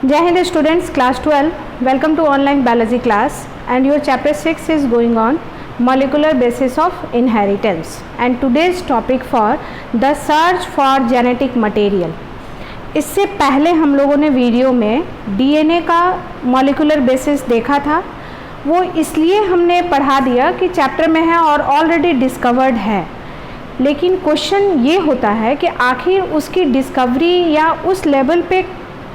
Jai Hind students, class 12, welcome to online biology class, and your chapter 6 is going on molecular basis of inheritance, and today's topic for the search for genetic material. इससे पहले हम लोगों ने video में DNA का molecular basis देखा था। वो इसलिए हमने पढ़ा दिया कि चैप्टर में है और ऑलरेडी डिस्कवर्ड है, लेकिन क्वेश्चन ये होता है कि आखिर उसकी डिस्कवरी या उस लेवल पे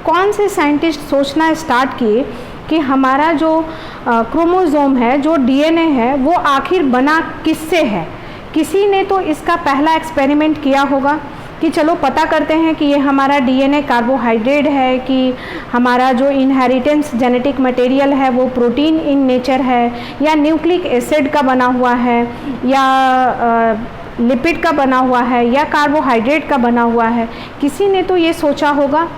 कौन से साइंटिस्ट सोचना स्टार्ट किए कि हमारा जो क्रोमोसोम है, जो DNA है, वो आखिर बना किससे है। किसी ने तो इसका पहला एक्सपेरिमेंट किया होगा कि चलो पता करते हैं कि ये हमारा DNA कार्बोहाइड्रेट है, कि हमारा जो इनहेरिटेंस जेनेटिक मटेरियल है वो प्रोटीन इन नेचर है, या न्यूक्लिक एसिड का बना हुआ है, या लिपिड का बना हुआ है, या कार्बोहाइड्रेट का बना हुआ है। किसी ने तो ये सोचा होगा।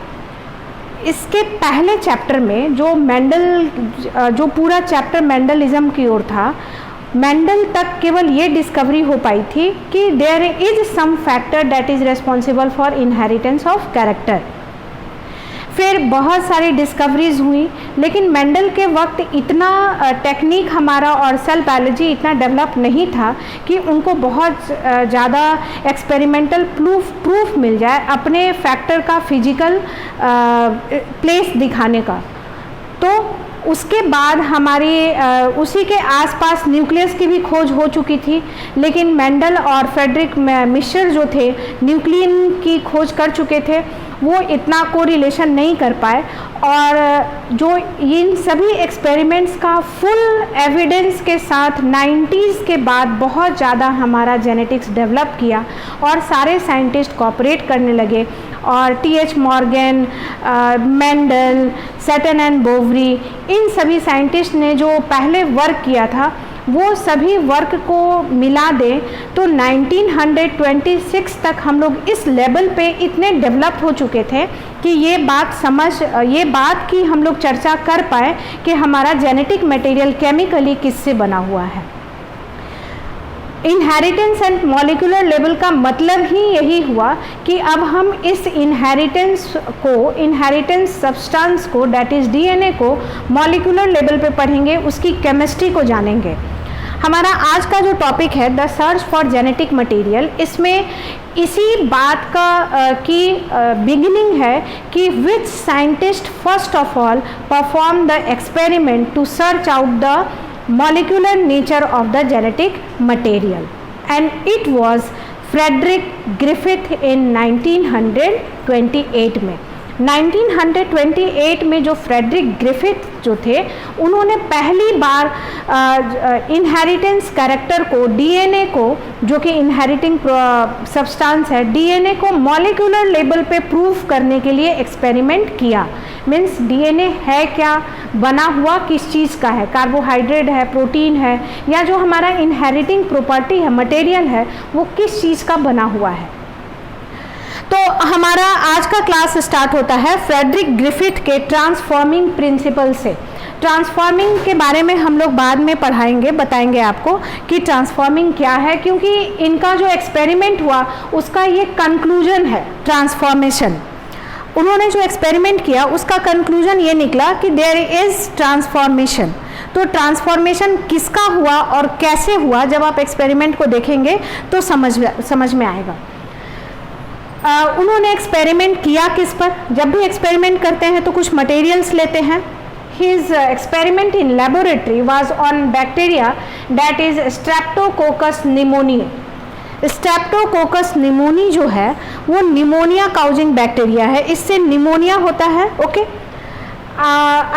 इसके पहले चैप्टर में जो पूरा चैप्टर मेंडलिज्म की ओर था, मेंडल तक केवल ये डिस्कवरी हो पाई थी कि there is some factor that is responsible for inheritance of character. फिर बहुत सारी डिस्कवरीज हुई, लेकिन मेंडल के वक्त इतना टेक्निक हमारा और सेल बायोलॉजी इतना डेवलप नहीं था कि उनको बहुत ज़्यादा एक्सपेरिमेंटल प्रूफ मिल जाए अपने फैक्टर का फिजिकल प्लेस दिखाने का। तो उसके बाद हमारी उसी के आसपास न्यूक्लियस की भी खोज हो चुकी थी, लेकिन मेंडल और फ्रेडरिक मिशर जो थे न्यूक्लियन की खोज कर चुके थे, वो इतना कोरिलेशन नहीं कर पाए। और जो इन सभी एक्सपेरिमेंट्स का फुल एविडेंस के साथ 90s के बाद बहुत ज़्यादा हमारा जेनेटिक्स डेवलप किया और सारे साइंटिस्ट कोऑपरेट करने लगे। और T.H. Morgan, Mendel, Sutton and Boveri, इन सभी साइंटिस्ट ने जो पहले वर्क किया था वो सभी वर्क को मिला दें तो 1926 तक हम लोग इस लेवल पे इतने डेवलप हो चुके थे कि ये बात की हम लोग चर्चा कर पाए कि हमारा जेनेटिक मटेरियल केमिकली किससे बना हुआ है। इनहेरिटेंस एंड मॉलिकुलर लेवल का मतलब ही यही हुआ कि अब हम इस इनहेरिटेंस सब्सटेंस को दैट इज DNA को मॉलिकुलर लेवल पे पढ़ेंगे, उसकी केमिस्ट्री को जानेंगे। हमारा आज का जो टॉपिक है the search for genetic material, इसमें इसी बात की बिगिनिंग है कि which scientist first of all perform the experiment to search out the molecular nature of the genetic material, and it was Frederick Griffith in 1928 में। 1928 में जो फ्रेडरिक ग्रिफिथ जो थे, उन्होंने पहली बार इनहेरिटेंस कैरेक्टर को, DNA को, जो कि इनहेरिटिंग सब्सटेंस है, DNA को मॉलिक्यूलर लेवल पे प्रूव करने के लिए एक्सपेरिमेंट किया। मीन्स DNA है क्या, बना हुआ किस चीज़ का है, कार्बोहाइड्रेट है, प्रोटीन है, या जो हमारा इनहेरिटिंग प्रॉपर्टी है, मटेरियल है, वो किस चीज़ का बना हुआ है। तो हमारा आज का क्लास स्टार्ट होता है फ्रेडरिक ग्रिफिथ के ट्रांसफॉर्मिंग प्रिंसिपल से। ट्रांसफॉर्मिंग के बारे में हम लोग बाद में बताएंगे आपको कि ट्रांसफॉर्मिंग क्या है, क्योंकि इनका जो एक्सपेरिमेंट हुआ उसका ये कंक्लूजन है ट्रांसफॉर्मेशन। उन्होंने जो एक्सपेरिमेंट किया उसका कंक्लूजन ये निकला कि देयर इज़ ट्रांसफॉर्मेशन। तो ट्रांसफॉर्मेशन किसका हुआ और कैसे हुआ, जब आप एक्सपेरिमेंट को देखेंगे तो समझ में आएगा। उन्होंने एक्सपेरिमेंट किया किस पर। जब भी एक्सपेरिमेंट करते हैं तो कुछ मटेरियल्स लेते हैं। His experiment in laboratory was on bacteria that is Streptococcus pneumoniae. Streptococcus pneumoniae जो है वो निमोनिया काउजिंग बैक्टीरिया है, इससे निमोनिया होता है। ओके,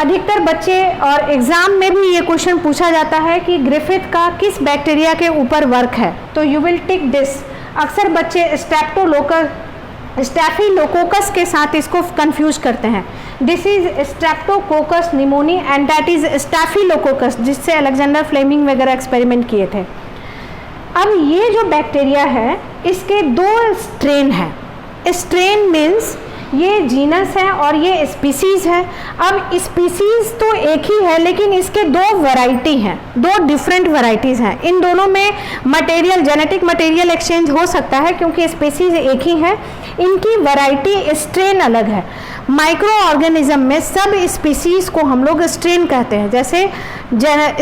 अधिकतर बच्चे और एग्ज़ाम में भी ये क्वेश्चन पूछा जाता है कि ग्रिफिथ का किस बैक्टीरिया के ऊपर वर्क है, तो यू विल टिक दिस। अक्सर बच्चे स्टैफिलोकोकस के साथ इसको कंफ्यूज करते हैं। This is Streptococcus pneumoniae and that is staphylococcus, जिससे अलेक्जेंडर फ्लेमिंग वगैरह एक्सपेरिमेंट किए थे। अब ये जो बैक्टीरिया है इसके दो स्ट्रेन हैं। स्ट्रेन मीन्स ये जीनस है और ये स्पीसीज है। अब स्पीसीज तो एक ही है, लेकिन इसके दो वैरायटी हैं, दो डिफरेंट वैरायटीज़ हैं। इन दोनों में मटेरियल, जेनेटिक मटेरियल एक्सचेंज हो सकता है क्योंकि स्पीसीज एक ही है, इनकी वैरायटी स्ट्रेन अलग है। माइक्रो ऑर्गेनिज्म में सब स्पीसीज को हम लोग स्ट्रेन कहते हैं। जैसे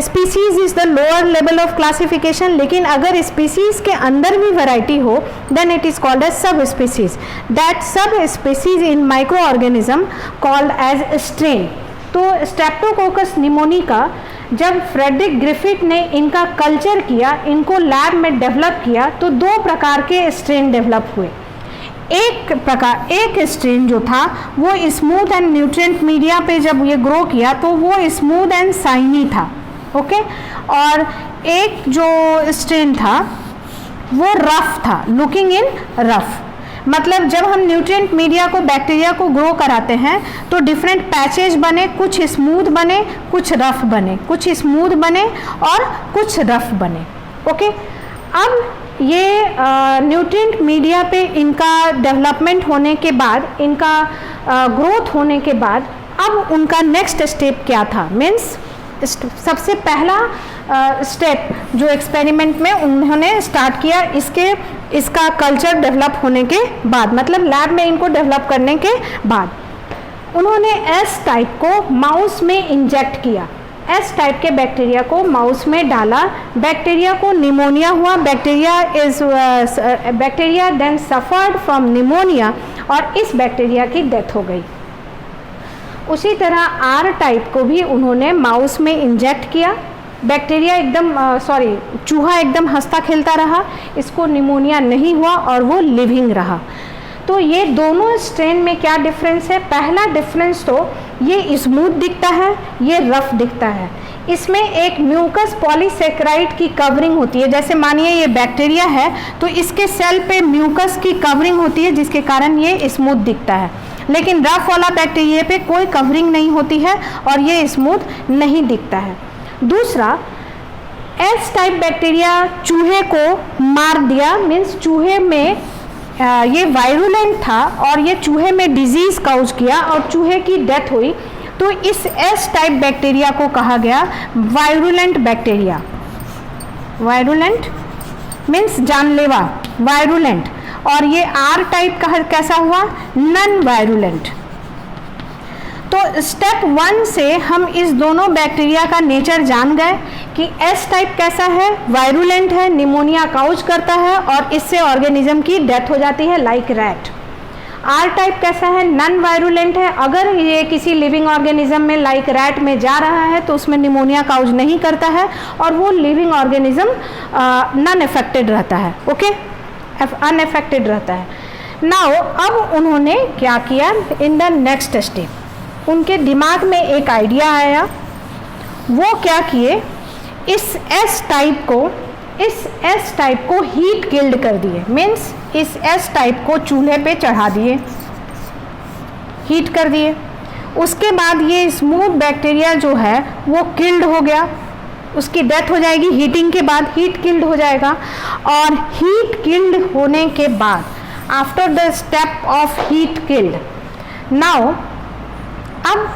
species is the lower level of classification, लेकिन अगर स्पीसीज के अंदर भी वैरायटी हो then it is called as sub species. That sub species in micro organism called as strain. तो स्ट्रेप्टोकोकस निमोनिका जब फ्रेडरिक ग्रिफिथ ने इनका कल्चर किया, इनको लैब में डेवलप किया, तो दो प्रकार के स्ट्रेन डेवलप हुए। एक स्ट्रेन जो था वो स्मूथ एंड न्यूट्रिएंट मीडिया पे जब ये ग्रो किया तो वो स्मूथ एंड शाइनी था, ओके। और एक जो स्ट्रेन था वो रफ था, लुकिंग इन रफ। मतलब जब हम न्यूट्रिएंट मीडिया को बैक्टीरिया को ग्रो कराते हैं तो डिफरेंट पैचेज बने, कुछ स्मूथ बने, कुछ रफ बने, कुछ स्मूथ बने और कुछ रफ बने, ओके। अब ये न्यूट्रिएंट मीडिया पे इनका डेवलपमेंट होने के बाद, इनका ग्रोथ होने के बाद अब उनका नेक्स्ट स्टेप क्या था, मीन्स सबसे पहला स्टेप जो एक्सपेरिमेंट में उन्होंने स्टार्ट किया इसका कल्चर डेवलप होने के बाद, मतलब लैब में इनको डेवलप करने के बाद उन्होंने एस टाइप को माउस में इंजेक्ट किया। एस टाइप के बैक्टीरिया को माउस में डाला, बैक्टीरिया को निमोनिया हुआ, bacteria then suffered from pneumonia और इस बैक्टीरिया की डेथ हो गई। उसी तरह आर टाइप को भी उन्होंने माउस में इंजेक्ट किया, बैक्टीरिया चूहा एकदम हंसता खेलता रहा, इसको निमोनिया नहीं हुआ और वो लिविंग रहा। तो ये दोनों स्ट्रेन में क्या डिफरेंस है? पहला डिफरेंस तो ये स्मूथ दिखता है, ये रफ दिखता है। इसमें एक म्यूकस पॉलीसेकेराइड की कवरिंग होती है। जैसे मानिए ये बैक्टीरिया है तो इसके सेल पे म्यूकस की कवरिंग होती है जिसके कारण ये स्मूथ दिखता है, लेकिन रफ वाला बैक्टीरिया पे कोई कवरिंग नहीं होती है और ये स्मूथ नहीं दिखता है। दूसरा, एस टाइप बैक्टीरिया चूहे को मार दिया, मीन्स चूहे में ये वायरुलेंट था और ये चूहे में डिजीज काउज किया और चूहे की डेथ हुई, तो इस एस टाइप बैक्टीरिया को कहा गया वायरुलेंट बैक्टीरिया। वायरुलेंट मीन्स जानलेवा, वायरुलेंट। और ये आर टाइप का कैसा हुआ? Non virulent. तो स्टेप 1 से हम इस दोनों बैक्टीरिया का नेचर जान गए कि एस टाइप कैसा है, वायरुलेंट है, निमोनिया काउज करता है और इससे ऑर्गेनिज्म की डेथ हो जाती है लाइक रैट। आर टाइप कैसा है? नॉन वायरुलेंट है, अगर ये किसी लिविंग ऑर्गेनिज्म में लाइक रैट में जा रहा है तो उसमें निमोनिया काउज नहीं करता है और वो लिविंग ऑर्गेनिज्म नॉन अफेक्टेड रहता है, ओके, अनअफेक्टेड रहता है। नाउ अब उन्होंने क्या किया? इन द नेक्स्ट स्टेप उनके दिमाग में एक आइडिया आया। वो क्या किए? इस एस टाइप को हीट किल्ड कर दिए, मीन्स इस एस टाइप को चूल्हे पे चढ़ा दिए, हीट कर दिए। उसके बाद ये स्मूथ बैक्टीरिया जो है वो किल्ड हो गया, उसकी डेथ हो जाएगी हीटिंग के बाद, हीट किल्ड हो जाएगा। और हीट किल्ड होने के बाद after the step of heat killed, now अब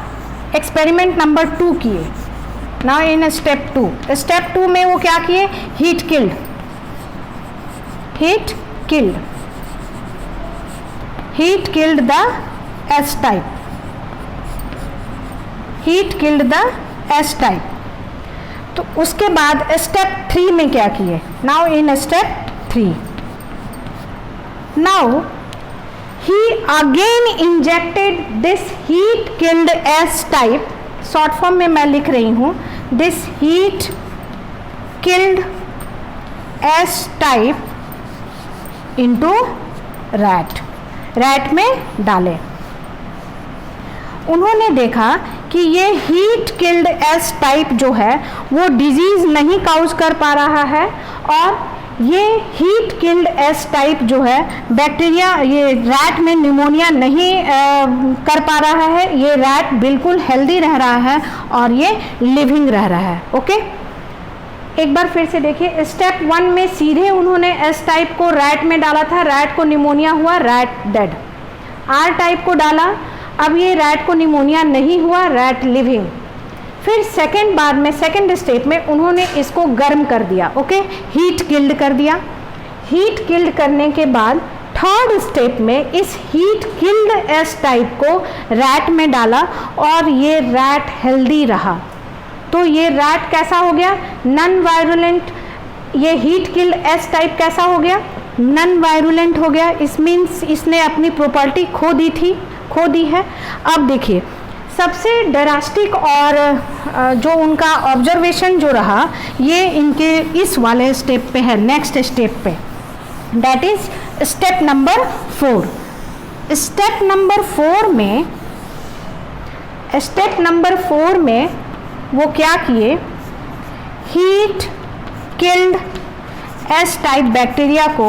एक्सपेरिमेंट नंबर 2 किए। नाउ इन स्टेप 2 में वो क्या किए? Heat killed the S type. तो उसके बाद स्टेप 3 में क्या किए? Now in step 3 now he again injected this heat killed S type, short form में मैं लिख रही हूँ, this heat killed S type into rat में डाले। उन्होंने देखा कि ये हीट किल्ड एस टाइप जो है वो डिजीज नहीं काउज कर पा रहा है और ये हीट किल्ड एस टाइप जो है बैक्टीरिया ये रैट में निमोनिया नहीं कर पा रहा है, ये रैट बिल्कुल हेल्दी रह रहा है और ये लिविंग रह रहा है, ओके। एक बार फिर से देखिए, स्टेप 1 में सीधे उन्होंने एस टाइप को रैट में डाला था, रैट को निमोनिया हुआ, रैट डेड। आर टाइप को डाला, अब ये रैट को निमोनिया नहीं हुआ, रैट लिविंग। फिर सेकेंड स्टेप में उन्होंने इसको गर्म कर दिया, ओके, हीट किल्ड कर दिया। हीट किल्ड करने के बाद थर्ड स्टेप में इस हीट किल्ड एस टाइप को रैट में डाला और ये रैट हेल्दी रहा। तो ये रैट कैसा हो गया? Non virulent. ये हीट किल्ड एस टाइप कैसा हो गया? नॉन वायरुलेंट हो गया। इस मीन्स इसने अपनी प्रॉपर्टी खो दी है। अब देखिए सबसे ड्रास्टिक और जो उनका ऑब्जर्वेशन जो रहा ये इनके इस वाले स्टेप पे है, नेक्स्ट स्टेप पे, that is step number 4। Step number 4 में वो क्या किए? Heat killed S type bacteria को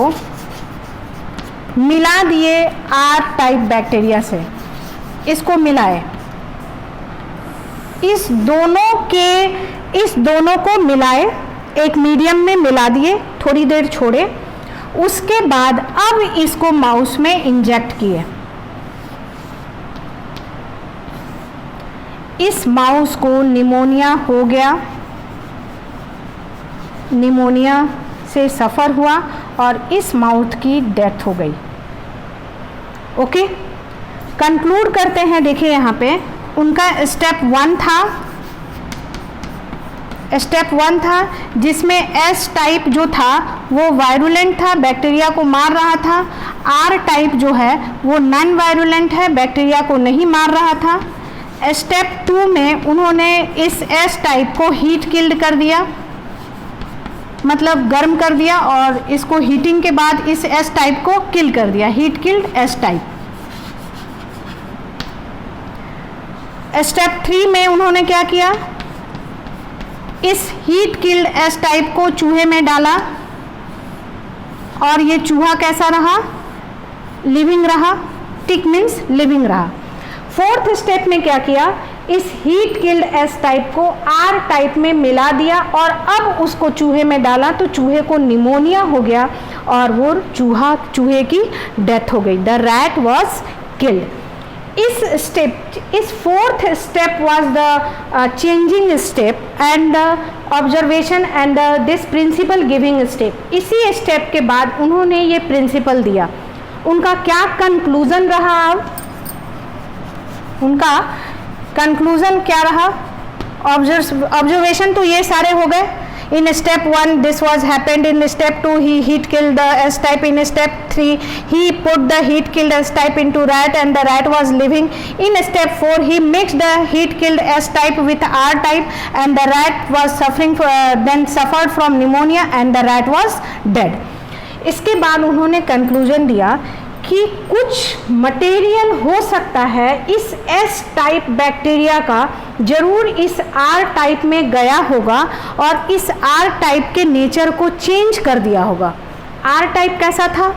मिला दिए आर टाइप बैक्टीरिया से। इसको मिलाए, इस दोनों को मिलाए, एक मीडियम में मिला दिए, थोड़ी देर छोड़े, उसके बाद अब इसको माउस में इंजेक्ट किए। इस माउस को निमोनिया हो गया, निमोनिया से सफ़र हुआ और इस माउस की डेथ हो गई। ओके, कंक्लूड करते हैं। देखिए यहाँ पे उनका स्टेप 1 था जिसमें एस टाइप जो था वो वायरुलेंट था, बैक्टीरिया को मार रहा था। आर टाइप जो है वो नॉन वायरुलेंट है, बैक्टीरिया को नहीं मार रहा था। स्टेप 2 में उन्होंने इस एस टाइप को हीट किल्ड कर दिया, मतलब गर्म कर दिया, और इसको हीटिंग के बाद इस एस टाइप को किल कर दिया, heat killed S type. Step 3 में उन्होंने क्या किया? इस हीट किल्ड एस टाइप को चूहे में डाला और ये चूहा कैसा रहा? लिविंग रहा। टिक मीन्स लिविंग रहा। 4th स्टेप में क्या किया? इस हीट किल्ड एस टाइप को आर टाइप में मिला दिया और अब उसको चूहे में डाला तो चूहे को निमोनिया हो गया और वो चूहे की डेथ हो गई। The rat was killed. इस 4th step was the changing step and the observation and this principle giving step. इसी स्टेप के बाद उन्होंने ये प्रिंसिपल दिया। उनका क्या कंक्लूजन रहा? अब उनका कंक्लूजन क्या रहा? ऑब्जर्वेशन तो ये सारे हो गए। In step 1 this was happened, in step 2 he heat killed the S type, in step 3 he put the heat killed S type into rat and the rat was living, in step 4 he mixed the heat killed S type with R type and the rat was suffering then suffered from pneumonia and the rat was dead. इसके बाद उन्होंने conclusion दिया कि कुछ material हो सकता है इस एस टाइप बैक्टीरिया का, जरूर इस आर टाइप में गया होगा और इस आर टाइप के नेचर को चेंज कर दिया होगा। आर टाइप कैसा था?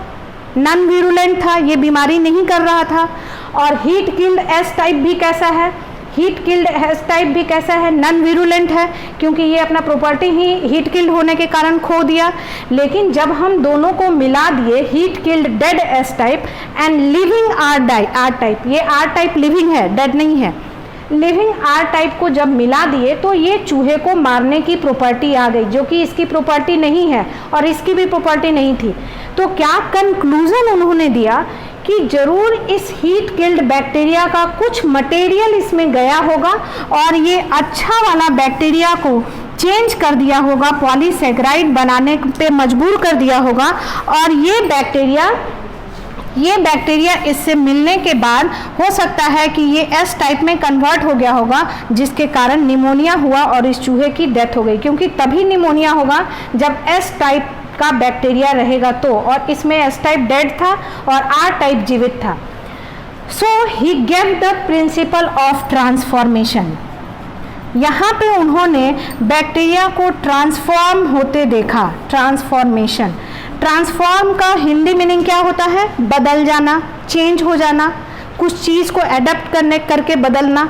नॉन वीरुलेंट था, ये बीमारी नहीं कर रहा था। और हीट किल्ड एस टाइप भी कैसा है? हीट किल्ड एस टाइप भी कैसा है? नॉन वीरुलेंट है, क्योंकि ये अपना प्रॉपर्टी ही हीट किल्ड होने के कारण खो दिया। लेकिन जब हम दोनों को मिला दिए, heat killed dead S type and living R type, ये आर टाइप लिविंग है, डेड नहीं है, लिविंग आर टाइप को जब मिला दिए तो ये चूहे को मारने की प्रॉपर्टी आ गई, जो कि इसकी प्रॉपर्टी नहीं है और इसकी भी प्रॉपर्टी नहीं थी। तो क्या कंक्लूजन उन्होंने दिया कि जरूर इस हीट किल्ड बैक्टीरिया का कुछ मटेरियल इसमें गया होगा और ये अच्छा वाला बैक्टीरिया को चेंज कर दिया होगा, पॉलीसेकेराइड बनाने पे मजबूर कर दिया होगा और ये बैक्टीरिया इससे मिलने के बाद हो सकता है कि ये एस टाइप में कन्वर्ट हो गया होगा, जिसके कारण निमोनिया हुआ और इस चूहे की डेथ हो गई। क्योंकि तभी निमोनिया होगा जब एस टाइप का बैक्टीरिया रहेगा तो, और इसमें एस टाइप डेड था और आर टाइप जीवित था। So he gave the principle of transformation. यहाँ पे उन्होंने बैक्टीरिया को ट्रांसफॉर्म होते देखा। ट्रांसफॉर्मेशन, ट्रांसफॉर्म का हिंदी मीनिंग क्या होता है? बदल जाना, चेंज हो जाना, कुछ चीज़ को एडप्ट करके बदलना।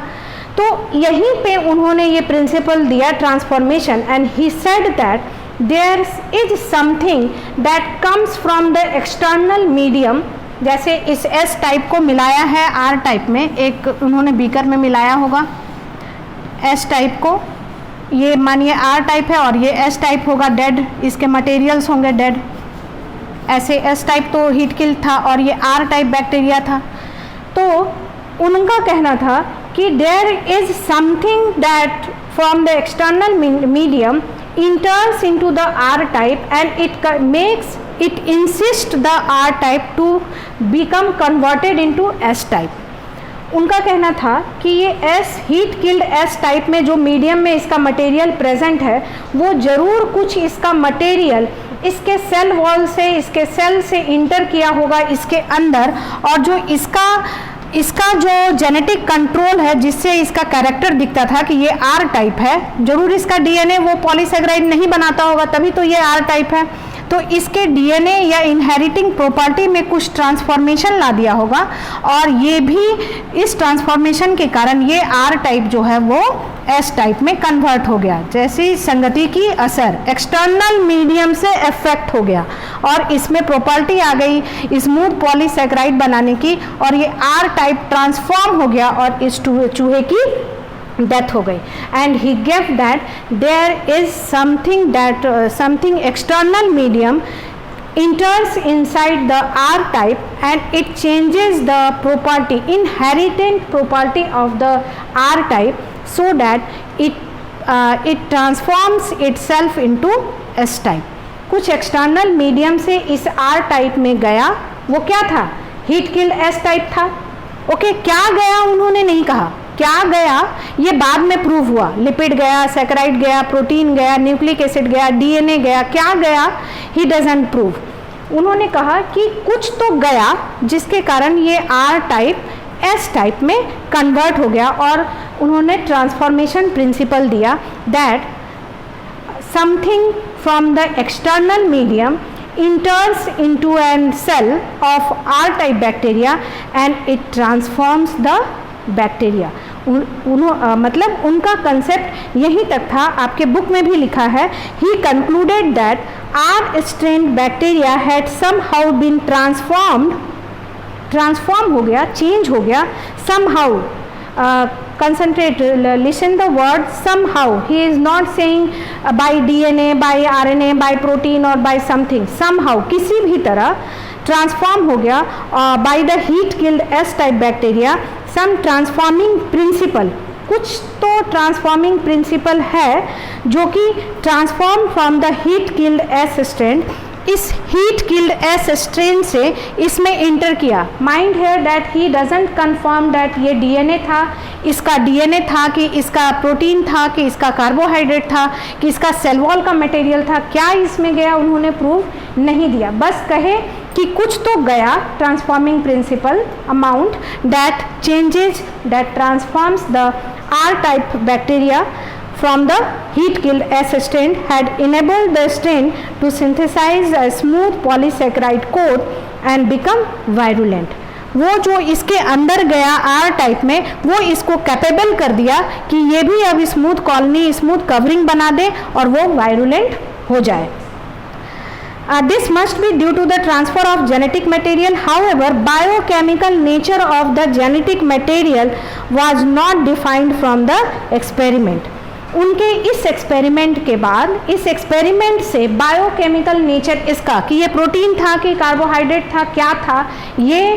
तो यहीं पे उन्होंने ये प्रिंसिपल दिया transformation and he said that there is something that comes from the external medium। जैसे इस S टाइप को मिलाया है R टाइप में, एक उन्होंने बीकर में मिलाया होगा S टाइप को, ये मानिए R टाइप है और ये S टाइप होगा डेड, इसके मटेरियल्स होंगे डेड। ऐसे एस टाइप तो हीट किल्ड था और ये आर टाइप बैक्टीरिया था। तो उनका कहना था कि there is something that from the external medium enters into the R type and it insists the R type to become converted into S type। उनका कहना था कि ये S heat killed S type में जो मीडियम में इसका material present है वो ज़रूर कुछ इसका मटेरियल इसके सेल वॉल से, इसके सेल से इंटर किया होगा इसके अंदर, और जो इसका जो जेनेटिक कंट्रोल है जिससे इसका कैरेक्टर दिखता था कि ये आर टाइप है, जरूर इसका डीएनए वो पॉलीसेकेराइड नहीं बनाता होगा तभी तो ये आर टाइप है, तो इसके डीएनए या इनहेरिटिंग प्रॉपर्टी में कुछ ट्रांसफॉर्मेशन ला दिया होगा और ये भी इस ट्रांसफॉर्मेशन के कारण ये आर टाइप जो है वो एस टाइप में कन्वर्ट हो गया। जैसे संगति की असर एक्सटर्नल मीडियम से इफेक्ट हो गया और इसमें प्रॉपर्टी आ गई स्मूथ पॉलीसेकेराइड बनाने की और ये आर टाइप ट्रांसफॉर्म हो गया और इस चूहे की डेथ हो गई। And he gave that there is something external medium enters inside the R type and it changes the property, inherent property of the R type so that it transforms itself into S type। कुछ external medium से इस R type में गया, वो क्या था? Heat killed S type था। Okay, क्या गया उन्होंने नहीं कहा, क्या गया ये बाद में प्रूव हुआ। लिपिड गया, सैकराइड गया, प्रोटीन गया, न्यूक्लिक एसिड गया, डीएनए गया, क्या गया ही डजंट प्रूव। उन्होंने कहा कि कुछ तो गया जिसके कारण ये आर टाइप एस टाइप में कन्वर्ट हो गया और उन्होंने ट्रांसफॉर्मेशन प्रिंसिपल दिया that something from the external medium enters into a cell of R type bacteria and it transforms the bacteria। मतलब उनका कंसेप्ट यही तक था, आपके बुक में भी लिखा है। He concluded that R strain bacteria had somehow been transform हो गया, चेंज हो गया somehow। Concentrate, listen the word somehow। He is not saying by DNA, by RNA, by protein or by something। somehow किसी भी तरह transform हो गया by the heat killed S type bacteria। some transforming principle, कुछ तो transforming principle है जो कि transform from the heat killed S strain, इस हीट किल्ड एस स्ट्रेन से इसमें इंटर किया। माइंड है that he doesn't confirm that ये डीएनए था, इसका डीएनए था कि इसका प्रोटीन था कि इसका कार्बोहाइड्रेट था कि इसका सेल वॉल का मटेरियल था, क्या इसमें गया उन्होंने प्रूव नहीं दिया। बस कहे कि कुछ तो गया, transforming principle amount that changes that transforms the R type bacteria from the heat killed S strain had enabled the strain to synthesize a smooth polysaccharide coat and become virulent। वो जो इसके अंदर गया आर टाइप में वो इसको capable कर दिया कि ये भी अब स्मूथ कॉलोनी, स्मूथ कवरिंग बना दे और वो वायरुलेंट हो जाए। This must be due to the transfer of genetic material। However, biochemical nature of the genetic material was not defined from the experiment। उनके इस एक्सपेरिमेंट के बाद, इस एक्सपेरिमेंट से बायोकेमिकल नेचर इसका कि ये प्रोटीन था कि कार्बोहाइड्रेट था, क्या था, ये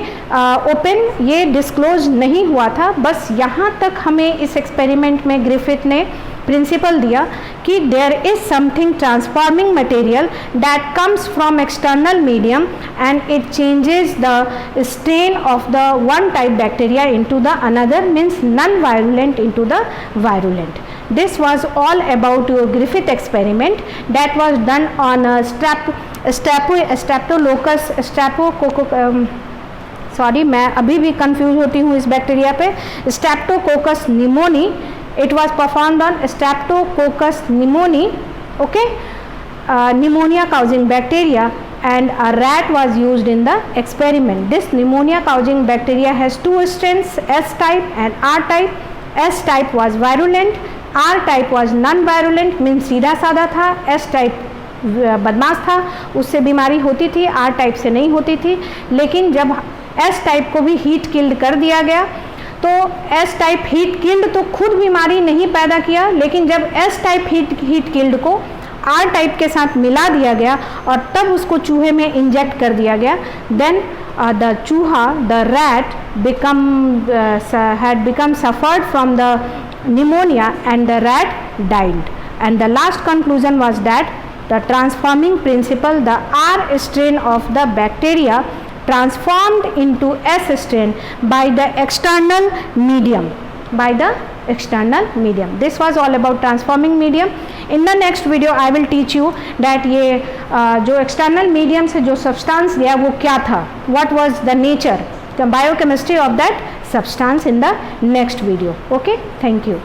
ओपन, ये डिस्क्लोज नहीं हुआ था। बस यहाँ तक हमें इस एक्सपेरिमेंट में ग्रिफिथ ने प्रिंसिपल दिया कि there is something transforming material that comes from external medium and it changes the strain of the one type bacteria into the another, means non virulent into the virulent. This was all about Griffith experiment that was done on sorry मैं अभी भी confuse होती हूँ इस bacteria पे, Streptococcus pneumoniae. It was performed on Streptococcus pneumoniae, okay, pneumonia causing bacteria, and a rat was used in the experiment। This pneumonia causing bacteria has two strains, S type and R type। S type was virulent, R type was non-virulent, means सीधा साधा था। S type बदमाश था, उससे बीमारी होती थी, R type से नहीं होती थी। लेकिन जब S टाइप को भी हीट किल्ड कर दिया गया तो S टाइप हीट किल्ड तो खुद बीमारी नहीं पैदा किया, लेकिन जब S टाइप हीट किल्ड को आर टाइप के साथ मिला दिया गया और तब उसको चूहे में इंजेक्ट कर दिया गया. देन द चूहा, the rat had become suffered from the pneumonia and the rat died. And the last conclusion was that the transforming principle, the R strain of the bacteria transformed into S strain by the external medium. This was all about transforming medium. In the next video I will teach you that ये जो external medium से जो substance गया वो क्या था, what was the nature, the biochemistry of that substance in the next video. Okay, thank you.